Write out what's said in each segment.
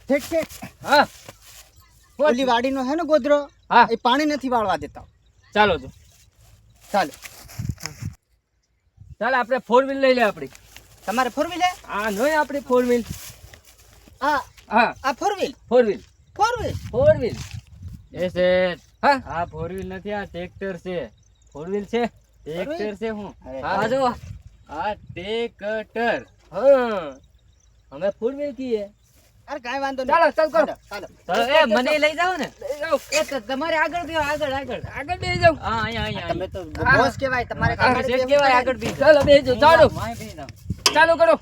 ઠીક ઠીક. હા ઓલી વાડીનો હે ને ગોદરો, હા એ પાણી નથી વાળવા દેતા. ચાલો તો ચાલો. ચાલ આપણે 4 વ્હીલ લઈ લે આપણી. તમારે ફોર વ્હીલ હે? આ નોય આપણી 4 વ્હીલ. હા હા આ four wheel. 4 wheel. Four wheel 4 wheel. એ શેઠ, હા આ 4 વ્હીલ નથી, આ ટ્રેક્ટર છે. 4 વ્હીલ છે. ટ્રેક્ટર છે હું. હા આ જો આ ટ્રેક્ટર. હા અમે 4 વ્હીલ કીએ. અરે કાંઈ વાંધો ચાલો, ચાલ કરો. ચાલો. ચાલો એ મને લઈ જાઓ ને. લઈ જાઓ. તમારે આગળ બેહો, આગળ આગળ. આગળ બેસી જાઓ. હા અહીંયા તમે અહીંયા. તો બોસ કહેવાય, તમારે હા, આગળ શેઠ બેસવું કેવાય, પડે. આગળ બેહો. ચાલો બેસજો. ચાલો માય બેહી જાઓ. ચાલુ કરો.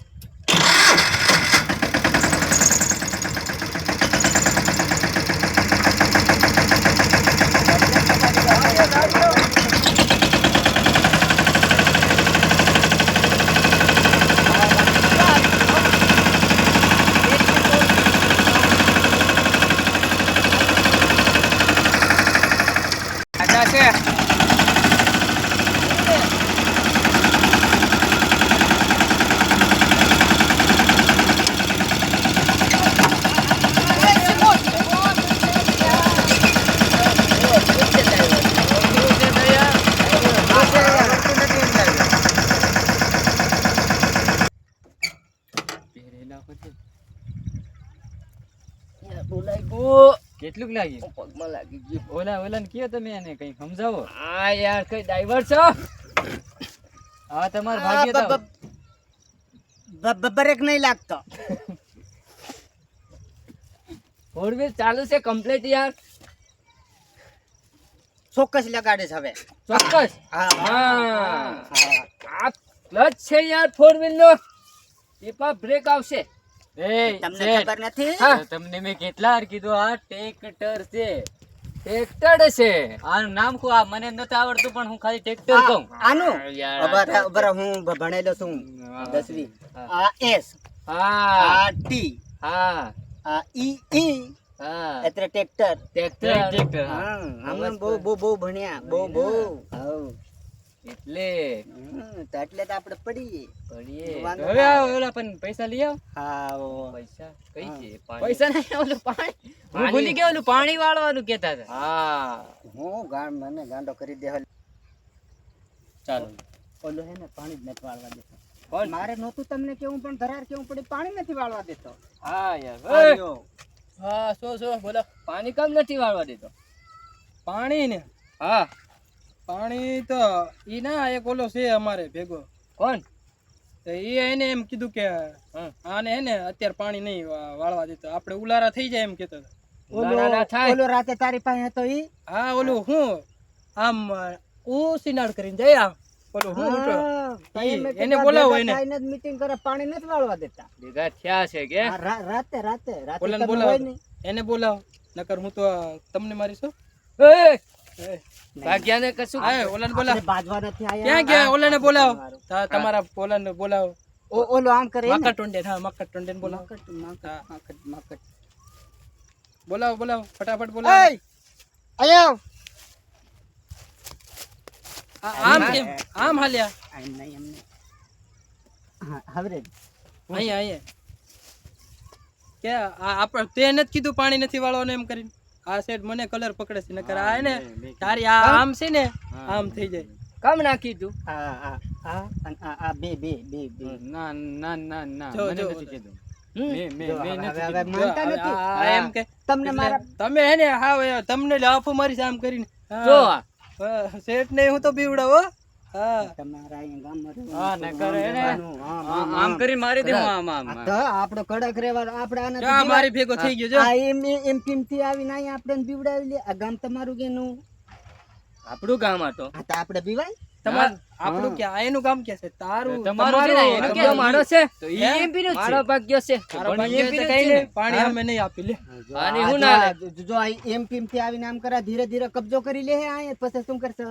આજા છે. કેટલુંક લાગ્યું? પગમાં લાગી ગયું. ઓલા ને કયો તમે એને કઈ સમજાવો. આ યાર કઈ ડ્રાઈવર છો? હા તમારે ભાગ્ય તો બ્રેક નહીં લાગતો. 4 વ્હીલ ચાલુ છે કમ્પ્લીટ યાર. ચોક્કસ લગાડે છે હવે. ચોક્કસ. હા હા આ ક્લચ છે યાર 4 વ્હીલ નો. ટીપા બ્રેક આવશે. એ તમને શેઠ, ખબર નથી? હા. તમને મેં કેટલા વાર કીધું આ ટ્રેક્ટર છે. ટ્રેક્ટર છે. આનું નામ શું? આ મને નથી આવડતું પણ હું ખાલી ટ્રેક્ટર આ- કહું. આનું યાર, ઉભા રહો, હું ભણેલો છું હા. 10વી. હા. આ એસ, હા આ ટી, હા આ ઈ હા એટલે ટ્રેક્ટર. ટ્રેક્ટર, હા. હા હમણાં બહુ ભણ્યા, બહુ હાઉ. એટલે તો એટલે તો આપણે પડીએ. પડીએ. વાંધો હવે ના આ આવે. ઓલા પણ પૈસા લઈ આવો. હા ઓ. પૈસા કઈ હા. છે? પાણી. પૈસા નહીં ઓલું પાણી. હું ભૂલી ગયો, ઓલું પાણી વાળવાનું કહેતા હતા. હા હું મને ગાંડો કરી દે. ચાલો. ઓલું હે ને પાણી જ નથી વાળવા દેતો. કોણ? મારે નહોતું તમને કેવું પણ ધરાર કેવું પડે, પાણી નથી વાળવા દેતો. હા યાર. આર્યો. હા શું બોલો. પાણી કેમ નથી વાળવા દેતો? પાણી ને હા પાણી તો ઈ ના એક ઓલો છે અમારે ભેગો, કોણ? તો ઈ એને એમ કીધું કે આને હે ને અત્યારે પાણી નહીં વાળવા દેતો, આપણે ઉલારા થઈ જાય એમ કેતો હતો. ઉલાળા ના થાય. ઓલો રાતે તારી પાસે હતો ઈ. હા ઓલું હું આમ ઉસીનાડ કરીને જાય આમ ઓલું હું ઉઠો. હા, ઈ, તમે એને ભેગા બોલાવો એને. થઈને જ meeting કરે, પાણી નથી વાળવા દેતા. ભેગા થયા છે કે? હા, રાતે ઓલાને તમે બોલાવો. હોય ને. એને બોલાવો, નકર હું તો તમને મારીશું. ભાગ્યાને કશું. હા ઓલાને બોલાવો. આપણે બાજવા નથી આયા. ક્યાં ગયા? ઓલાને બોલાવો. તમારા ઓલાને બોલાવો. ઓલો આમ કરે ને. મકર ટોંડેન, હા મકર ટોંડેન બોલાવો. માકટ. બોલાવો ફટાફટ બોલાવો. એય! આયો. આમ કેમ આમ હાલ્યા? આમ નહીં, એમ નહીં. હા, હવે અહીંયા કે આપણે તે નથી કીધું પાણી નથી વાળવાનું એમ કરીને. આ સેટ મને કલર પકડે છે, નકર આ હે ને તારી આ આમ છે ને આમ થઈ જાય. કામ નાખી તું? આ બે ના ના ના ના, જો, મને જો, નથી કીધું. જો, મેં હવે નથી કીધું. માનતા નથી. આ એમ કે તમને મારા તમે હે ને હાવ તમને લાફો મારી છે આમ કરીને. જો સેટ ને હું તો બીવડાવો. હા તમારા અહીંયા ગામમાં હા, નકર હે ને આમ, આમ કરીને મારી દે. આમ આમ આ તો આપણો કડક રહેવાનો, આપણે આનાથી જા દીવા- મારી ભેગો થઈ ગયો જો. આ એમ કિંમતી આવીને અહીંયા આપણે બીવડાવી લે. આ ગામ તમારું કેનું? આપણું ગામ હતો. આ તો આપણે બીવાય. તમાર આપણું કે આ એનું કામ કે છે? તારું તમારું છે ને, એનું ભાગ્યો મારો છે. તો ઈ એમપી નું જ મારો છે. ભાગ્યો છે. તારો પણ ભાગ્ય એમ તો પીને કઈ જ છે નહીં, પાણી અમે નહીં આપી લે. આની હું જો ના આ- જો આ એમ કિંમતી આવીને આમ કરે, ધીરે ધીરે કબજો કરી લે અહીંયા, પછી શું કરશે?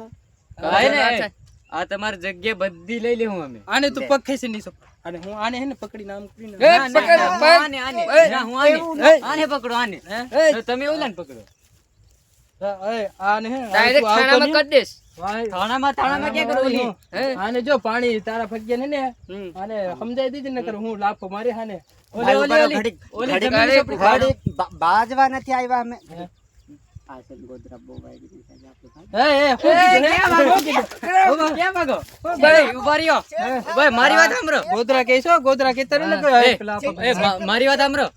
કાંઈ નહીં. આ તમારી જગ્યા બધી લઈ લેવું અમે. આને તું પગ ખેંચી નહીં શકો. અને હું આને હે ને પકડીને આમ કરીને એ, ના, ના, પકડ, ના, પકડ. આને, આને. એ, ના, હું આને. એવું નહીં. આને પકડો, આને. એ, તો તમે ઓલાને પકડો. આને હે ડાયરેક્ટ ખાણામાં કરી દેશ થાણામાં થાણામાં ક્યાં કરો ઓલી? હે? આને જો પાણી તારા ફગ્યા ને હમ. આને સમજાઈ દીધી ને હું લાફો મારી હાને ભાઈ ઉભા રહો, ઘડીક, ઓલી ઘડીક, જમીન ઘડીક, સોંપડી ખાવા. ઘડીક, બાજવા નથી આવ્યા અમે આ છે ગોધરા બહુ વાગી ગઈ સાહેબ આપણે ભાઈ. હું કીધું, ક્યાં ભાગો? ક્યાં ભાગો? ભાઈ, ઉભા રહ્યો. ભાઈ, મારી વાત સાંભળો. ગોધરા કહેશો ગોધરા કહેતા ને કે એ, લાફો મારી વાત સાંભળો.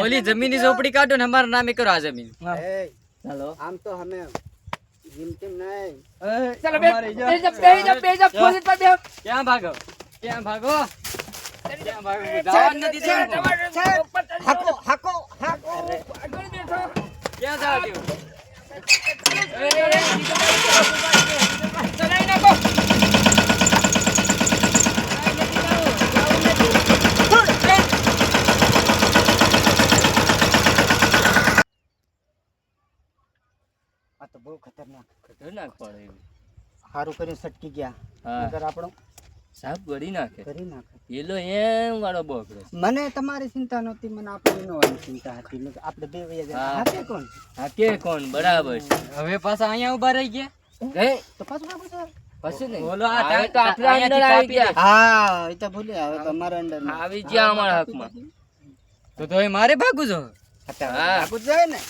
ઓલી જમીનની ઝોપડી કાઢો ને અમારા નામે કરો આ જમીન. હા. એ, હાલો. આમ તો અમે જીમ ટીમ નહીં ચાલો બે બે જા પોલીસ પર બેહો. ક્યાં ભાગો? ક્યાં ભાગો? ક્યાં ભાગો? જવાનું નથી દેવું. હાકો હાકો હાકો આગળ બેઠો. ક્યાં જવા દેવું? ચલાઈ નાખો. આ તો બહુ ખતરનાક ખતરનાક પડે એવું. સારું કરીને સટકી ગયા હા. નકર આપણો સાપ ગળી નાખે કરી નાખે પેલો એમ વાળો બોકડો છે. મને તમારી ચિંતા નહોતી મને આપણી નવાની ચિંતા હતી નકર આપણે બે વયા જાય હા. હાકે કોણ હા કે કોણ બરાબર છે. હવે પાછા અહીંયા ઉભા રહી ગયા. હે તો પાછું કાપો છો પછી નહીં બોલો, આ હવે તો આપણે અહીંયાથી અંદર આવી કાપી દે. ગયા હા એ તો ભૂલી હવે તો મારા અંડર આવી ગયા અમારા હકમાં. તો એ મારે ભાગવું છો. હા. જાય ને